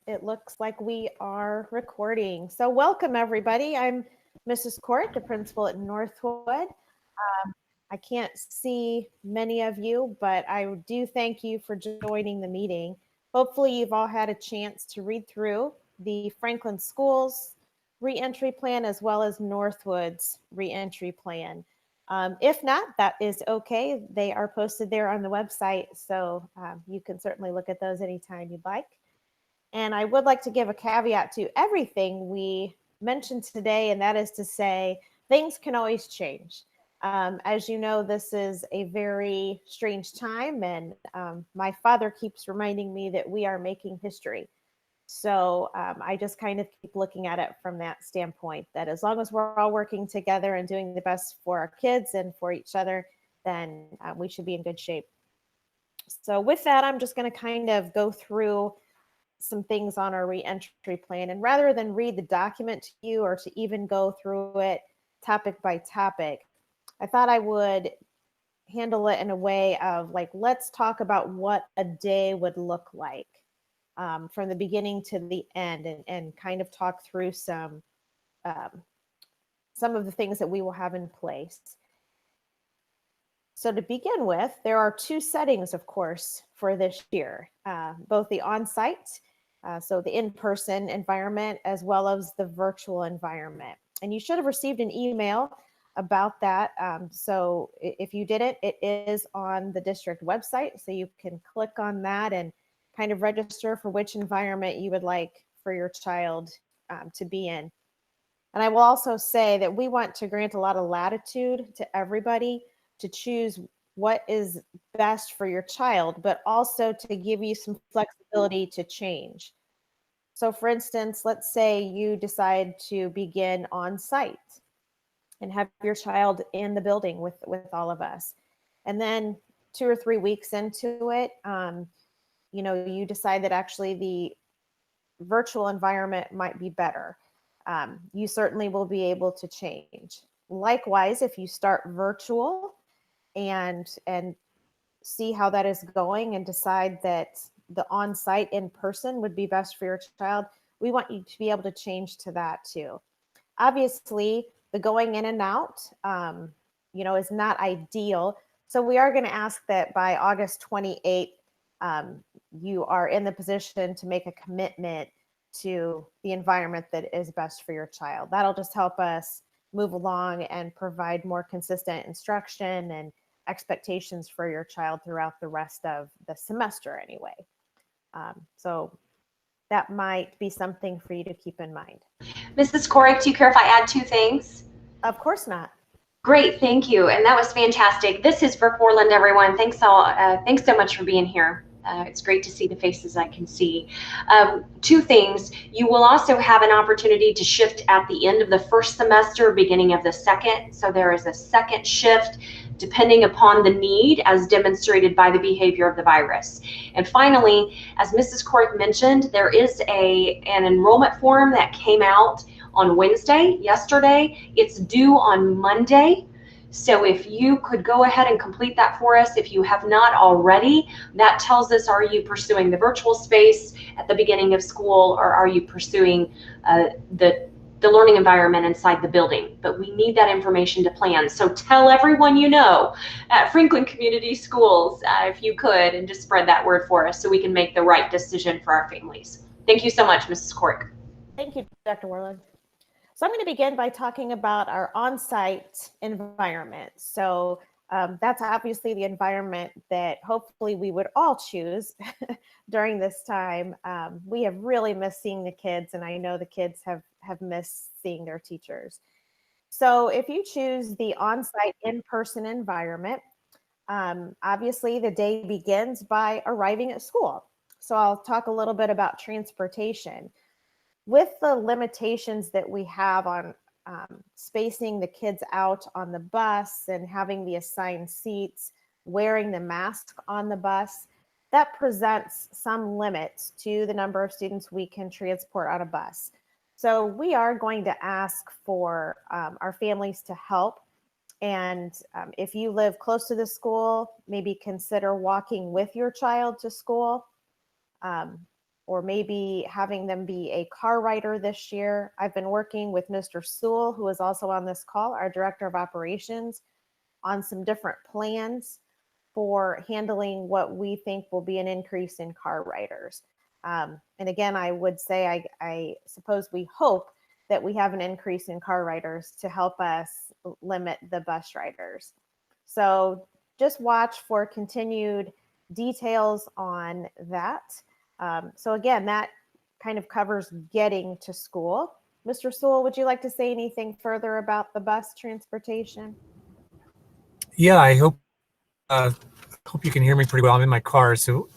It looks like we are recording. So welcome everybody. I'm Mrs. Court, the principal at Northwood. I can't see many of you, but I do thank you for joining the meeting. Hopefully you've all had a chance to read through the Franklin Schools reentry plan as well as Northwood's reentry plan. If not, that is okay. They are posted there on the website, so you can certainly look at those anytime you'd like. And I would like to give a caveat to everything we mentioned today, and that is to say, things can always change. As you know, this is a very strange time, and my father keeps reminding me that we are making history. So I just kind of keep looking at it from that standpoint that as long as we're all working together and doing the best for our kids and for each other, then we should be in good shape. So with that, I'm just going to kind of go through some things on our reentry plan. And rather than read the document to you or to even go through it topic by topic, I thought I would handle it in a way of like, let's talk about what a day would look like from the beginning to the end, and kind of talk through um, some of the things that we will have in place. So to begin with, there are two settings, of course, for this year, both the on-site, so the in-person environment, as well as the virtual environment. And you should have received an email about that. So if you didn't, it is on the district website. So you can click on that and kind of register for which environment you would like for your child to be in. And I will also say that we want to grant a lot of latitude to everybody to choose what is best for your child, but also to give you some flexibility to change. So for instance, let's say you decide to begin on site and have your child in the building with all of us. And then 2 or 3 weeks into it, you decide that actually the virtual environment might be better. You certainly will be able to change. Likewise, if you start virtual and see how that is going and decide that the on-site in person would be best for your child, we want you to be able to change to that too. Obviously, the going in and out, is not ideal. So we are going to ask that by August 28th, you are in the position to make a commitment to the environment that is best for your child. That'll just help us move along and provide more consistent instruction and expectations for your child throughout the rest of the semester anyway. So that might be something for you to keep in mind. Mrs. Corrick, do you care if I add two things? Of course not. Great, thank you, and that was fantastic. This is Brooke Borland, everyone. Thanks so much for being here. It's great to see the faces I can see. Two things, you will also have an opportunity to shift at the end of the first semester, beginning of the second. So there is a second shift depending upon the need as demonstrated by the behavior of the virus. And finally, as Mrs. Corrick mentioned, there is an enrollment form that came out on Wednesday, yesterday. It's due on Monday. So if you could go ahead and complete that for us, if you have not already, that tells us, are you pursuing the virtual space at the beginning of school, or are you pursuing the learning environment inside the building? But we need that information to plan. So tell everyone you know at Franklin Community Schools, if you could, and just spread that word for us so we can make the right decision for our families. Thank you so much, Mrs. Corrick. Thank you, Dr. Worland. So I'm going to begin by talking about our on-site environment. So that's obviously the environment that hopefully we would all choose during this time. We have really missed seeing the kids, and I know the kids have missed seeing their teachers. So if you choose the on-site in-person environment, obviously the day begins by arriving at school. So I'll talk a little bit about transportation. With the limitations that we have on spacing the kids out on the bus and having the assigned seats, wearing the mask on the bus, that presents some limits to the number of students we can transport on a bus. So we are going to ask for our families to help. And if you live close to the school, maybe consider walking with your child to school. or maybe having them be a car rider this year. I've been working with Mr. Sewell, who is also on this call, our Director of Operations, on some different plans for handling what we think will be an increase in car riders. And again, I would say, I suppose we hope that we have an increase in car riders to help us limit the bus riders. So just watch for continued details on that. So again, that kind of covers getting to school. Mr. Sewell, would you like to say anything further about the bus transportation? Yeah, I hope you can hear me pretty well. I'm in my car, so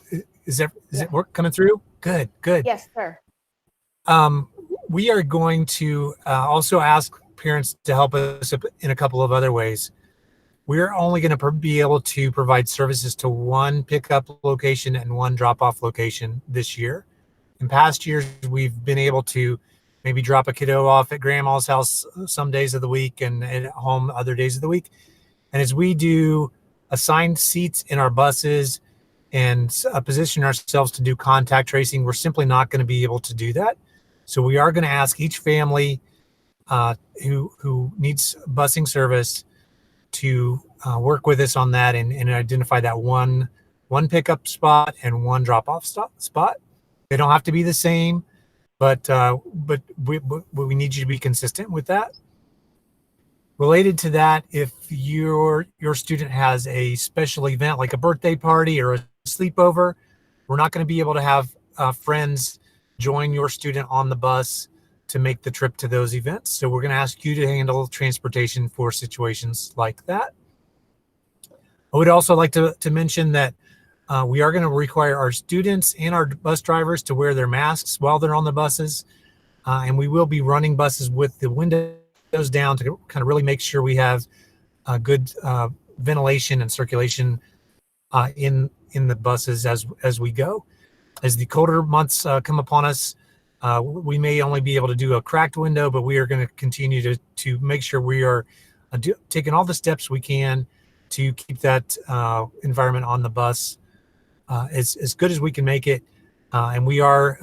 is Yeah. it work coming through? Good, good. Yes, sir. Um, we are going to also ask parents to help us in a couple of other ways. We're only going to be able to provide services to one pickup location and one drop-off location this year. In past years, we've been able to maybe drop a kiddo off at grandma's house some days of the week and at home other days of the week. And as we do assigned seats in our buses and position ourselves to do contact tracing, we're simply not going to be able to do that. So we are going to ask each family who needs busing service to work with us on that and identify that one pickup spot and one drop-off spot. They don't have to be the same, but we need you to be consistent with that. Related to that, if your student has a special event like a birthday party or a sleepover, we're not going to be able to have friends join your student on the bus to make the trip to those events. So we're going to ask you to handle transportation for situations like that. I would also like to mention that we are going to require our students and our bus drivers to wear their masks while they're on the buses. And we will be running buses with the windows down to kind of really make sure we have good ventilation and circulation in the buses as we go. As the colder months come upon us, we may only be able to do a cracked window, but we are going to continue to make sure we are taking all the steps we can to keep that environment on the bus as good as we can make it. And we are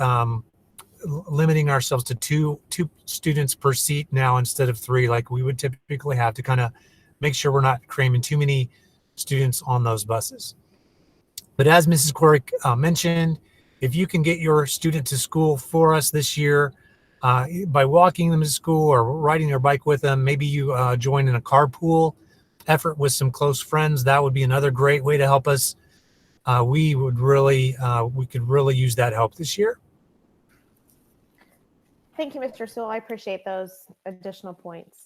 limiting ourselves to two students per seat now instead of three like we would typically have, to kind of make sure we're not cramming too many students on those buses. But as Mrs. Corrick mentioned, if you can get your student to school for us this year by walking them to school or riding their bike with them, maybe you join in a carpool effort with some close friends, that would be another great way to help us. We could really use that help this year. Thank you, Mr. Sewell. I appreciate those additional points.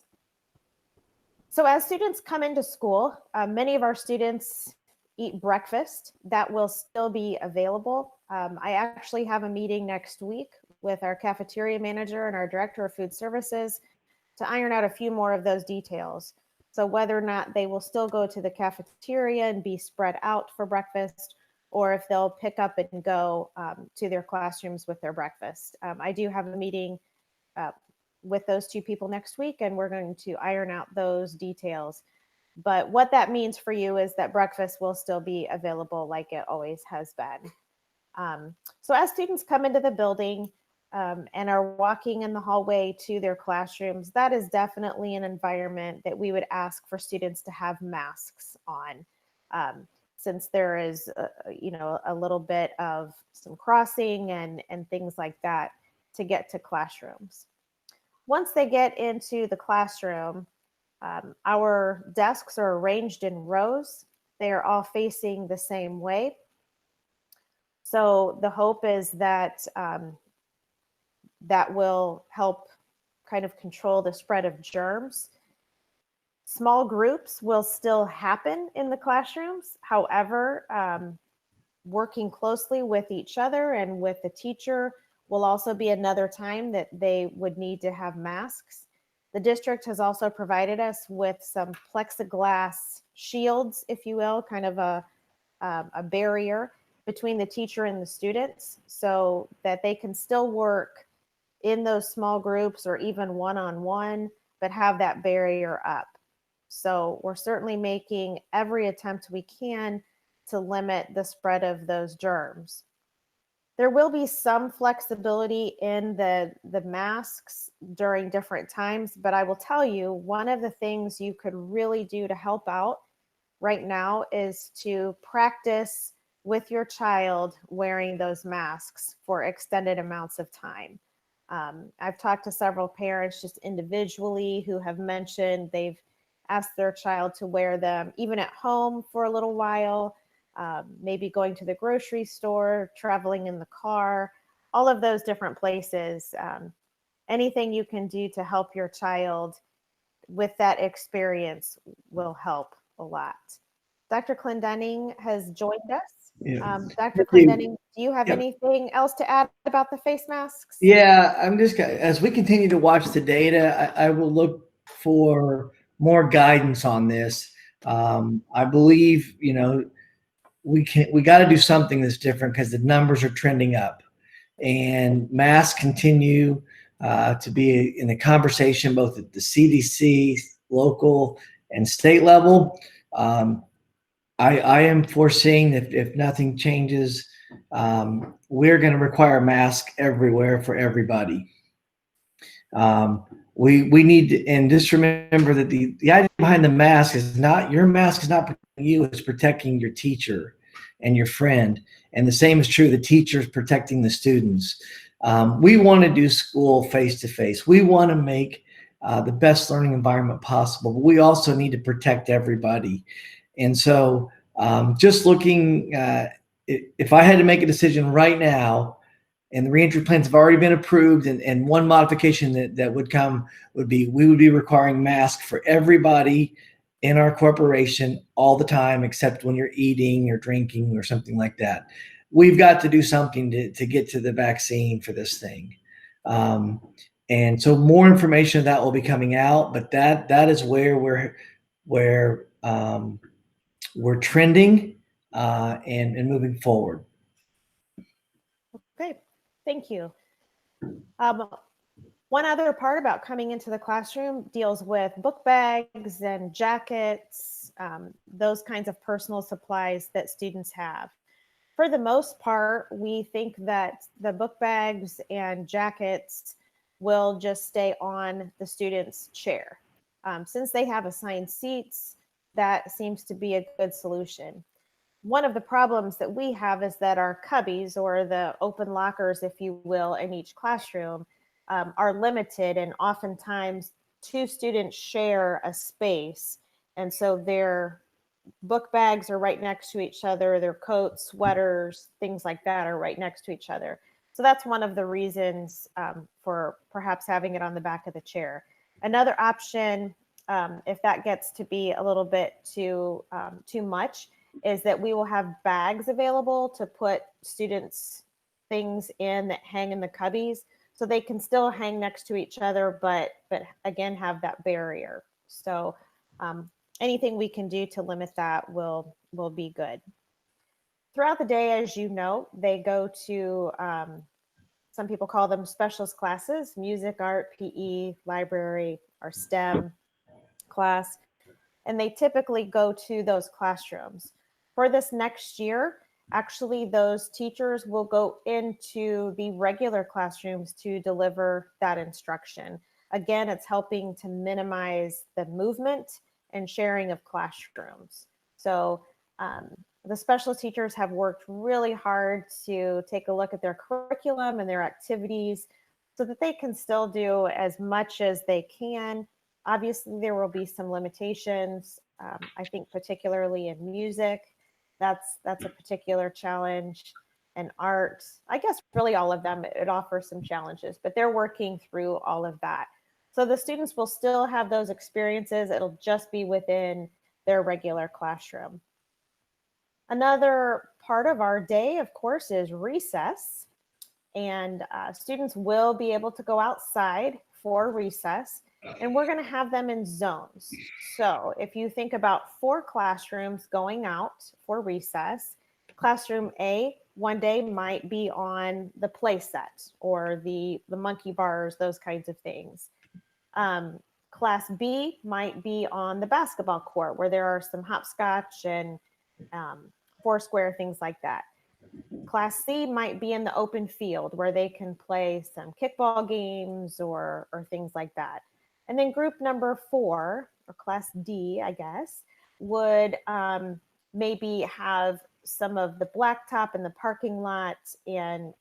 So as students come into school, many of our students eat breakfast. That will still be available. I actually have a meeting next week with our cafeteria manager and our director of food services to iron out a few more of those details. So whether or not they will still go to the cafeteria and be spread out for breakfast, or if they'll pick up and go to their classrooms with their breakfast. I do have a meeting with those two people next week, and we're going to iron out those details. But what that means for you is that breakfast will still be available like it always has been. So as students come into the building and are walking in the hallway to their classrooms, that is definitely an environment that we would ask for students to have masks on. Since there is, a little bit of some crossing and things like that to get to classrooms. Once they get into the classroom, our desks are arranged in rows. They are all facing the same way. So the hope is that that will help kind of control the spread of germs. Small groups will still happen in the classrooms. However, working closely with each other and with the teacher will also be another time that they would need to have masks. The district has also provided us with some plexiglass shields, if you will, kind of a barrier between the teacher and the students so that they can still work in those small groups or even one-on-one, but have that barrier up. So we're certainly making every attempt we can to limit the spread of those germs. There will be some flexibility in the masks during different times, but I will tell you, one of the things you could really do to help out right now is to practice with your child wearing those masks for extended amounts of time. I've talked to several parents just individually who have mentioned they've asked their child to wear them even at home for a little while, maybe going to the grocery store, traveling in the car, all of those different places. Anything you can do to help your child with that experience will help a lot. Dr. Clendenning has joined us. Yeah. Dr. Clendenning, do you have Yep. anything else to add about the face masks? Yeah, I'm just as we continue to watch the data, I will look for more guidance on this. I believe, we got to do something that's different because the numbers are trending up, and masks continue to be in the conversation both at the CDC, local, and state level. I am foreseeing that if nothing changes, we're going to require masks everywhere for everybody. We need to, and just remember that the idea behind the mask is not your mask is not protecting you, it's protecting your teacher and your friend. And the same is true, the teachers protecting the students. We want to do school face to face. We want to make the best learning environment possible, but we also need to protect everybody. And so just looking, if I had to make a decision right now, and the reentry plans have already been approved, and one modification that would come would be we would be requiring masks for everybody in our corporation all the time, except when you're eating or drinking or something like that. We've got to do something to get to the vaccine for this thing. And so more information of that will be coming out, but that is where we're trending and moving forward. Okay, thank you. One other part about coming into the classroom deals with book bags and jackets, those kinds of personal supplies that students have. For the most part, we think that the book bags and jackets will just stay on the student's chair. Since they have assigned seats, that seems to be a good solution. One of the problems that we have is that our cubbies, or the open lockers, if you will, in each classroom are limited, and oftentimes two students share a space. And so their book bags are right next to each other, their coats, sweaters, things like that are right next to each other. So that's one of the reasons for perhaps having it on the back of the chair. Another option, if that gets to be a little bit too much, is that we will have bags available to put students' things in that hang in the cubbies, so they can still hang next to each other, but again have that barrier. So anything we can do to limit that will be good. Throughout the day, as you know, they go to some people call them specialist classes: music, art, PE, library, or STEM class, and they typically go to those classrooms. For this next year, actually, those teachers will go into the regular classrooms to deliver that instruction. Again, it's helping to minimize the movement and sharing of classrooms. So the special teachers have worked really hard to take a look at their curriculum and their activities so that they can still do as much as they can. Obviously, there will be some limitations. I think particularly in music, that's a particular challenge. And art, I guess really all of them, it offers some challenges, but they're working through all of that. So the students will still have those experiences. It'll just be within their regular classroom. Another part of our day, of course, is recess. And students will be able to go outside for recess, and we're going to have them in zones. So if you think about 4 classrooms going out for recess, classroom A one day might be on the play set or the monkey bars, those kinds of things. Class B might be on the basketball court where there are some hopscotch and foursquare, things like that. Class C might be in the open field where they can play some kickball games or things like that. And then group number 4, or class D, I guess, would maybe have some of the blacktop in the parking lot and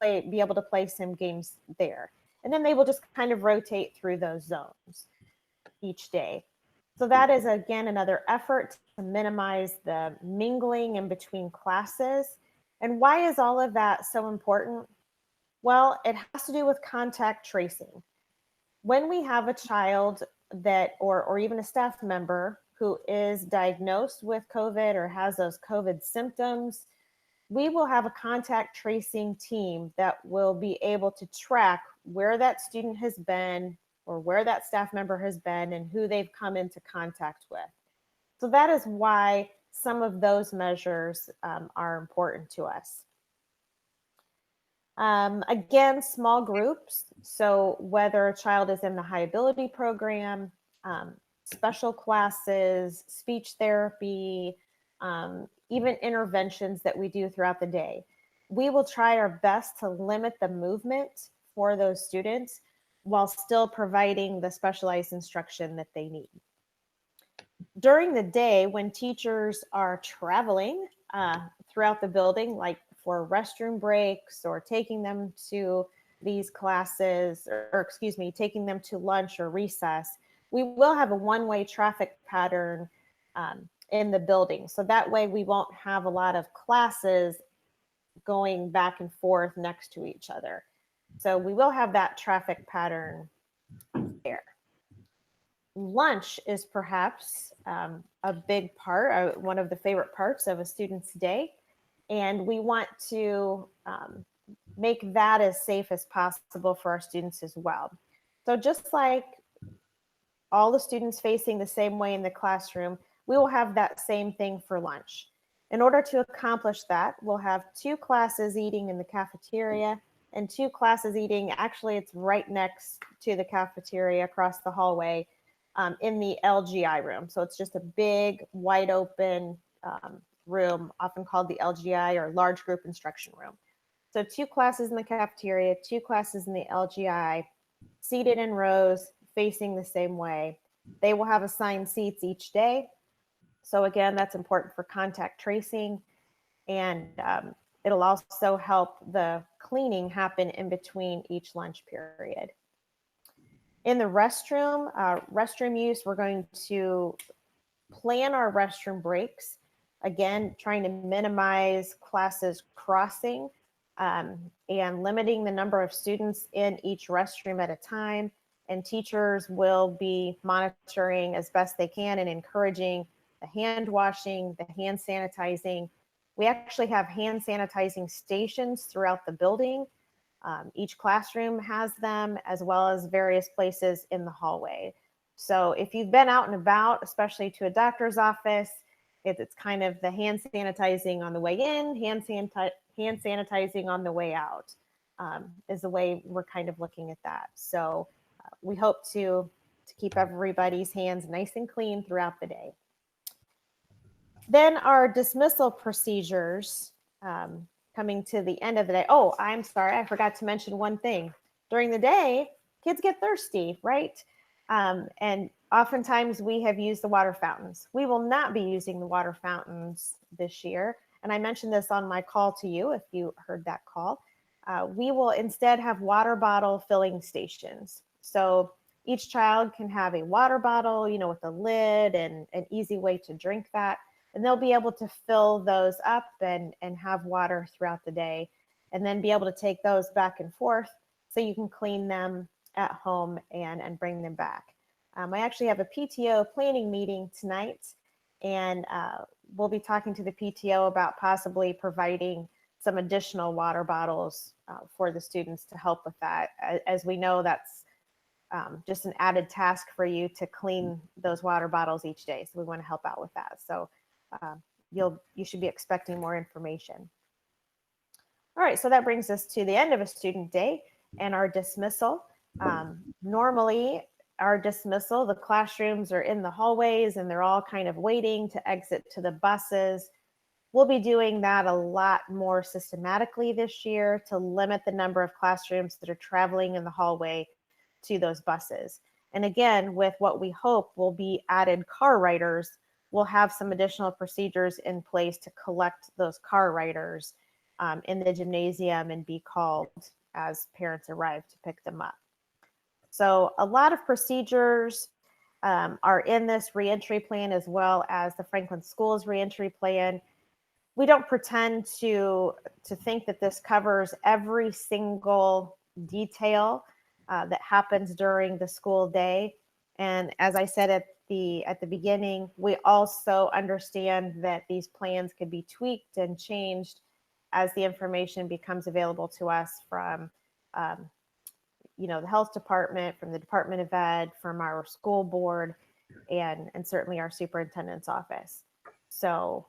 be able to play some games there. And then they will just kind of rotate through those zones each day. So that is, again, another effort to minimize the mingling in between classes. And why is all of that so important? Well, it has to do with contact tracing. When we have a child that, or even a staff member who is diagnosed with COVID or has those COVID symptoms, we will have a contact tracing team that will be able to track where that student has been or where that staff member has been and who they've come into contact with. So that is why some of those measures are important to us. Again, small groups. So whether a child is in the high ability program, special classes, speech therapy, even interventions that we do throughout the day, we will try our best to limit the movement for those students while still providing the specialized instruction that they need. During the day, when teachers are traveling throughout the building, like for restroom breaks or taking them to these classes, or excuse me, taking them to lunch or recess, we will have a one-way traffic pattern in the building. So that way we won't have a lot of classes going back and forth next to each other. So we will have that traffic pattern there. Lunch is perhaps a big part, one of the favorite parts of a student's day. And we want to make that as safe as possible for our students as well. So just like all the students facing the same way in the classroom, we will have that same thing for lunch. In order to accomplish that, we'll have 2 classes eating in the cafeteria and 2 classes eating, actually it's right next to the cafeteria across the hallway in the LGI room. So it's just a big, wide open room, often called the LGI or large group instruction room. So 2 classes in the cafeteria, 2 classes in the LGI, seated in rows, facing the same way. They will have assigned seats each day. So again, that's important for contact tracing, and it'll also help the cleaning happen in between each lunch period. In the restroom, restroom use, we're going to plan our restroom breaks. Again, trying to minimize classes crossing and limiting the number of students in each restroom at a time. And teachers will be monitoring as best they can and encouraging the hand washing, the hand sanitizing. We actually have hand sanitizing stations throughout the building. Each classroom has them, as well as various places in the hallway. So if you've been out and about, especially to a doctor's office, it's kind of the hand sanitizing on the way in, hand sanitizing on the way out is the way we're kind of looking at that. So we hope to keep everybody's hands nice and clean throughout the day. Then our dismissal procedures, coming to the end of the day. Oh, I'm sorry, I forgot to mention one thing. During the day, kids get thirsty, right? And oftentimes we have used the water fountains. We will not be using the water fountains this year. And I mentioned this on my call to you, if you heard that call. We will instead have water bottle filling stations. So each child can have a water bottle, you know, with a lid and an easy way to drink that. And they'll be able to fill those up and have water throughout the day, and then be able to take those back and forth so you can clean them at home and bring them back. I actually have a PTO planning meeting tonight, and we'll be talking to the PTO about possibly providing some additional water bottles for the students to help with that. As we know, that's just an added task for you to clean those water bottles each day. So we want to help out with that. So you should be expecting more information. All right, so that brings us to the end of a student day and our dismissal. Normally, our dismissal, the classrooms are in the hallways and they're all kind of waiting to exit to the buses. we'll be doing that a lot more systematically this year to limit the number of classrooms that are traveling in the hallway to those buses. And again, with what we hope will be added car riders, we'll have some additional procedures in place to collect those car riders in the gymnasium and be called as parents arrive to pick them up. So a lot of procedures are in this reentry plan, as well as the Franklin Schools reentry plan. We don't pretend to think that this covers every single detail that happens during the school day. And as I said at the beginning, we also understand that these plans could be tweaked and changed as the information becomes available to us from the health department, from the Department of Ed, from our school board, and certainly our superintendent's office. So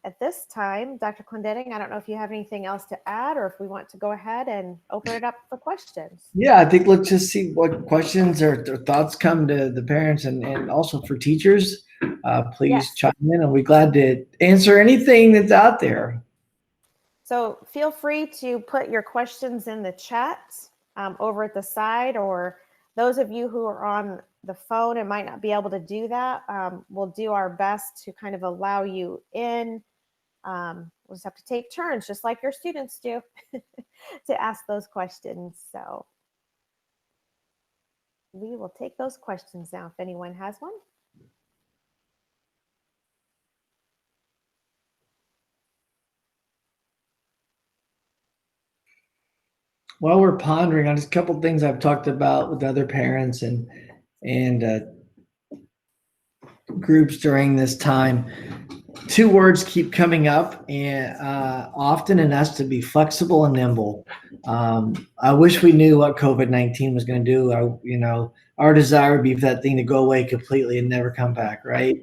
at this time, Dr. Clendenning, I don't know if you have anything else to add, or if we want to go ahead and open it up for questions. Yeah, I think let's just see what questions or thoughts come to the parents and also for teachers. Please chime in, and we're glad to answer anything that's out there. So feel free to put your questions in the chat over at the side, or those of you who are on the phone and might not be able to do that, we'll do our best to kind of allow you in. We'll just have to take turns, just like your students do, to ask those questions. So we will take those questions now if anyone has one. While we're pondering on just a couple of things I've talked about with other parents and groups during this time, two words keep coming up and often, and that's to be flexible and nimble. I wish we knew what COVID-19 was going to do. Our desire would be for that thing to go away completely and never come back, right?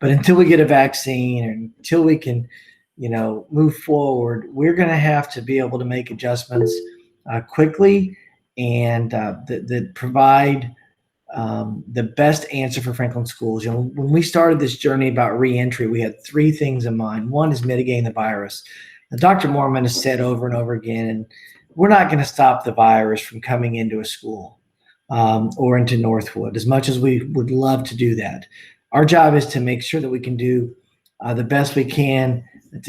But until we get a vaccine, and until we can, move forward, we're going to have to be able to make adjustments quickly and that provide the best answer for Franklin Schools. When we started this journey about reentry, we had three things in mind. One is mitigating the virus. And Dr. Mormon has said over and over again, and we're not going to stop the virus from coming into a school or into Northwood, as much as we would love to do that. Our job is to make sure that we can do the best we can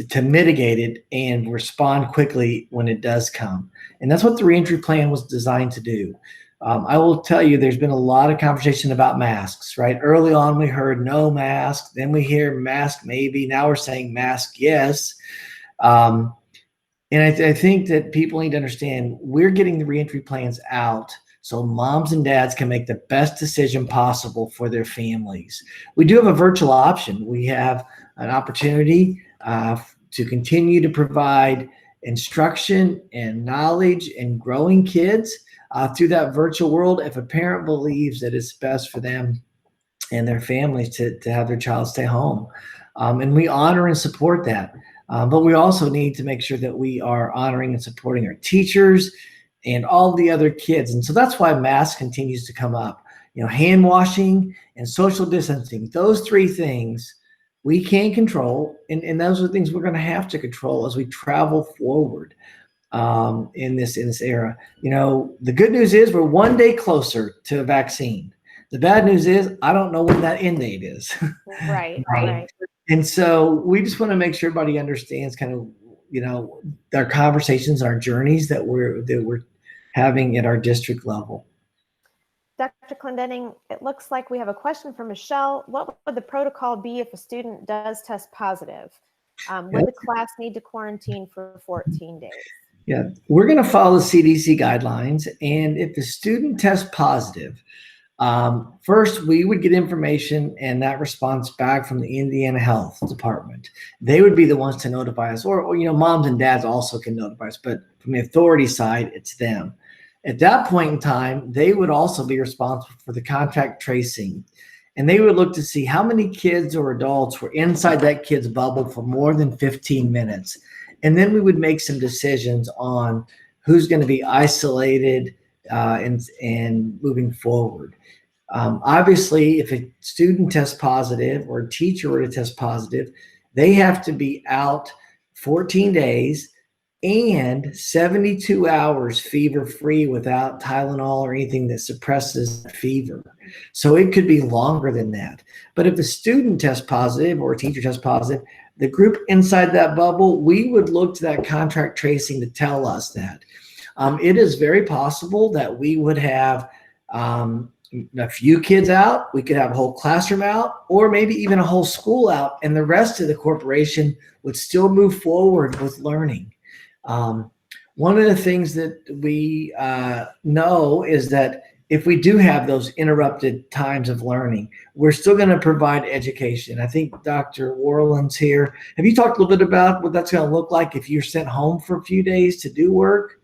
to mitigate it and respond quickly when it does come. And that's what the reentry plan was designed to do. I will tell you, there's been a lot of conversation about masks, right? Early on, we heard no mask. Then we hear mask maybe. Now we're saying mask yes. And I think that people need to understand we're getting the reentry plans out so moms and dads can make the best decision possible for their families. We do have a virtual option. We have an opportunity to continue to provide instruction and knowledge and growing kids through that virtual world if a parent believes that it's best for them and their families to have their child stay home. And we honor and support that. But we also need to make sure that we are honoring and supporting our teachers and all the other kids. And so that's why masks continues to come up. Hand washing and social distancing, those three things we can control. And those are things we're going to have to control as we travel forward in this era. The good news is we're one day closer to a vaccine. The bad news is I don't know when that end date is. Right. And so we just want to make sure everybody understands kind of, our conversations, our journeys that we're having at our district level. Dr. Clendenning, it looks like we have a question from Michelle. What would the protocol be if a student does test positive? Would the class need to quarantine for 14 days? Yeah, we're going to follow the CDC guidelines. And if the student tests positive, first we would get information and that response back from the Indiana Health Department. They would be the ones to notify us, or moms and dads also can notify us, but from the authority side, it's them. At that point in time, they would also be responsible for the contact tracing. And they would look to see how many kids or adults were inside that kid's bubble for more than 15 minutes. And then we would make some decisions on who's going to be isolated and moving forward. Obviously, if a student tests positive or a teacher were to test positive, they have to be out 14 days, and 72 hours fever-free without Tylenol or anything that suppresses fever. So it could be longer than that. But if the student tests positive or a teacher tests positive, the group inside that bubble, we would look to that contract tracing to tell us that. It is very possible that we would have a few kids out, we could have a whole classroom out, or maybe even a whole school out, and the rest of the corporation would still move forward with learning. One of the things that we know is that if we do have those interrupted times of learning, we're still going to provide education. I think Dr. Warland's here. Have you talked a little bit about what that's going to look like if you're sent home for a few days to do work?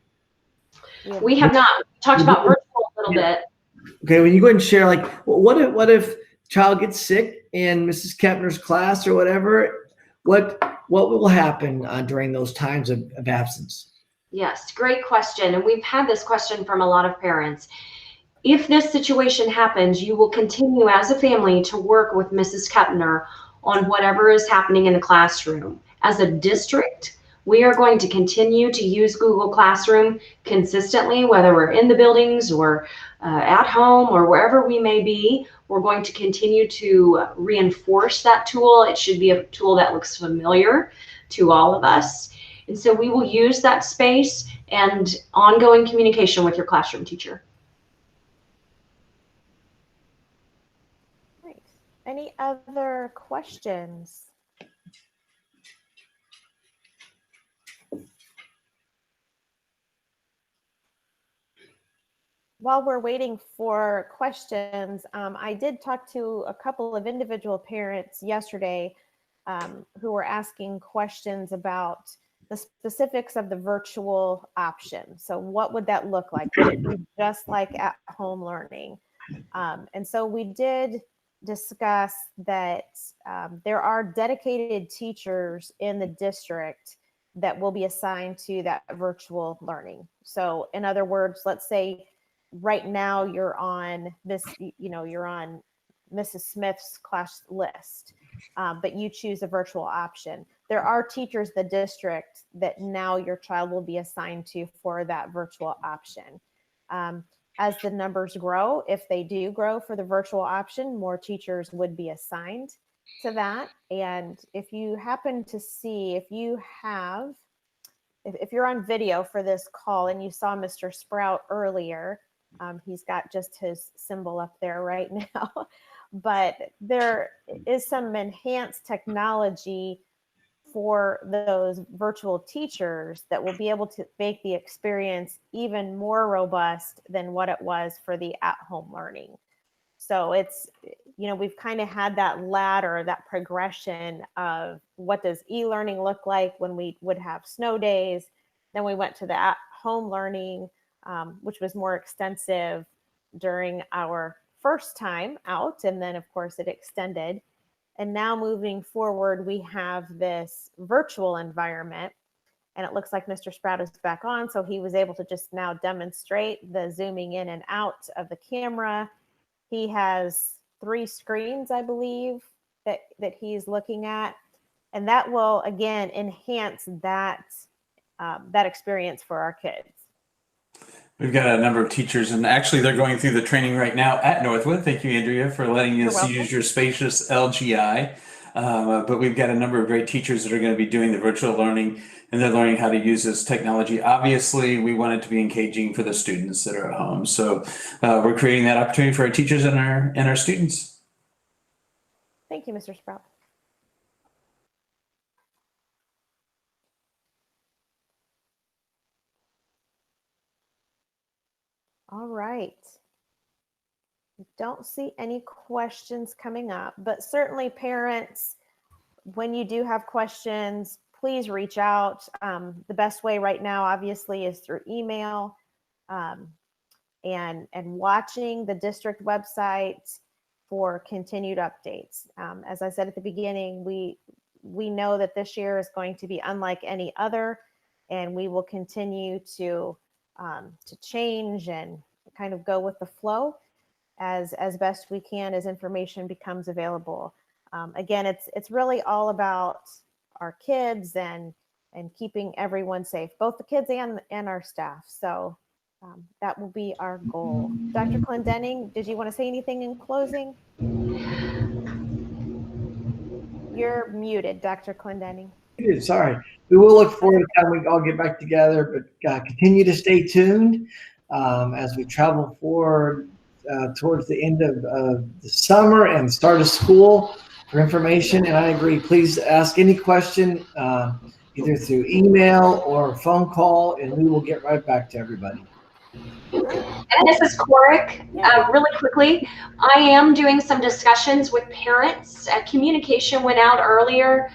We have not talked about virtual a little bit. Okay, when you go ahead and share, like, what if child gets sick in Mrs. Kepner's class or whatever? What will happen during those times of absence? Yes, great question. And we've had this question from a lot of parents. If this situation happens, you will continue as a family to work with Mrs. Kepner on whatever is happening in the classroom. As a district, we are going to continue to use Google Classroom consistently, whether we're in the buildings or at home or wherever we may be. We're going to continue to reinforce that tool. It should be a tool that looks familiar to all of us. And so we will use that space and ongoing communication with your classroom teacher. Great. Any other questions? While we're waiting for questions, I did talk to a couple of individual parents yesterday who were asking questions about the specifics of the virtual option. So what would that look like? Would it be just like at home learning? And so we did discuss that there are dedicated teachers in the district that will be assigned to that virtual learning. So in other words, let's say right now you're on you're on Mrs. Smith's class list, but you choose a virtual option. There are teachers in the district that now your child will be assigned to for that virtual option. As the numbers grow, if they do grow for the virtual option, more teachers would be assigned to that. And if you happen to see, if you're on video for this call and you saw Mr. Sprout earlier, he's got just his symbol up there right now, but there is some enhanced technology for those virtual teachers that will be able to make the experience even more robust than what it was for the at-home learning. So it's, we've kind of had that ladder, that progression of what does e-learning look like when we would have snow days. Then we went to the at-home learning, which was more extensive during our first time out. And then, of course, it extended. And now moving forward, we have this virtual environment. And it looks like Mr. Sprout is back on. So he was able to just now demonstrate the zooming in and out of the camera. He has 3 screens, I believe, that he's looking at. And that will, again, enhance that experience for our kids. We've got a number of teachers, and actually they're going through the training right now at Northwood. Thank you, Andrea, for letting us use your spacious LGI. But we've got a number of great teachers that are going to be doing the virtual learning, and they're learning how to use this technology. Obviously, we want it to be engaging for the students that are at home. So we're creating that opportunity for our teachers and our students. Thank you, Mr. Sprout. All right. Don't see any questions coming up, but certainly parents, when you do have questions, please reach out. The best way right now, obviously, is through email and watching the district website for continued updates. As I said at the beginning, we know that this year is going to be unlike any other, and we will continue to change and kind of go with the flow as best we can as information becomes available. Again, it's really all about our kids and and keeping everyone safe, both the kids and our staff. So that will be our goal. Dr. Clendenning, did you want to say anything in closing? You're muted, Dr. Clendenning. Sorry. We will look forward to time we all get back together, but continue to stay tuned as we travel forward towards the end of the summer and start of school for information. And I agree, please ask any question either through email or phone call, and we will get right back to everybody. And this is Coric. Really quickly, I am doing some discussions with parents. Communication went out earlier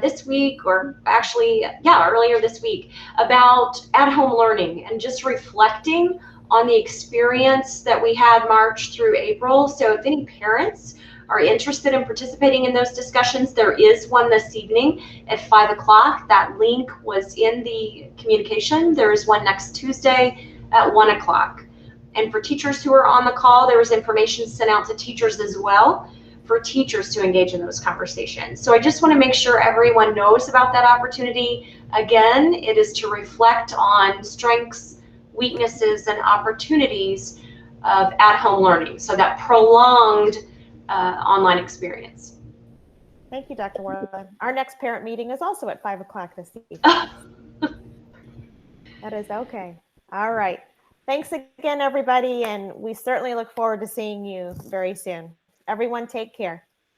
this week, or actually, earlier this week, about at-home learning and just reflecting on the experience that we had March through April. So if any parents are interested in participating in those discussions, there is one this evening at 5 o'clock. That link was in the communication. There is one next Tuesday at 1 o'clock. And for teachers who are on the call, there was information sent out to teachers as well for teachers to engage in those conversations. So I just want to make sure everyone knows about that opportunity. Again, it is to reflect on strengths, weaknesses, and opportunities of at-home learning. So that prolonged online experience. Thank you, Dr. Worland. Our next parent meeting is also at 5 o'clock this evening. That is okay. All right. Thanks again, everybody. And we certainly look forward to seeing you very soon. Everyone take care.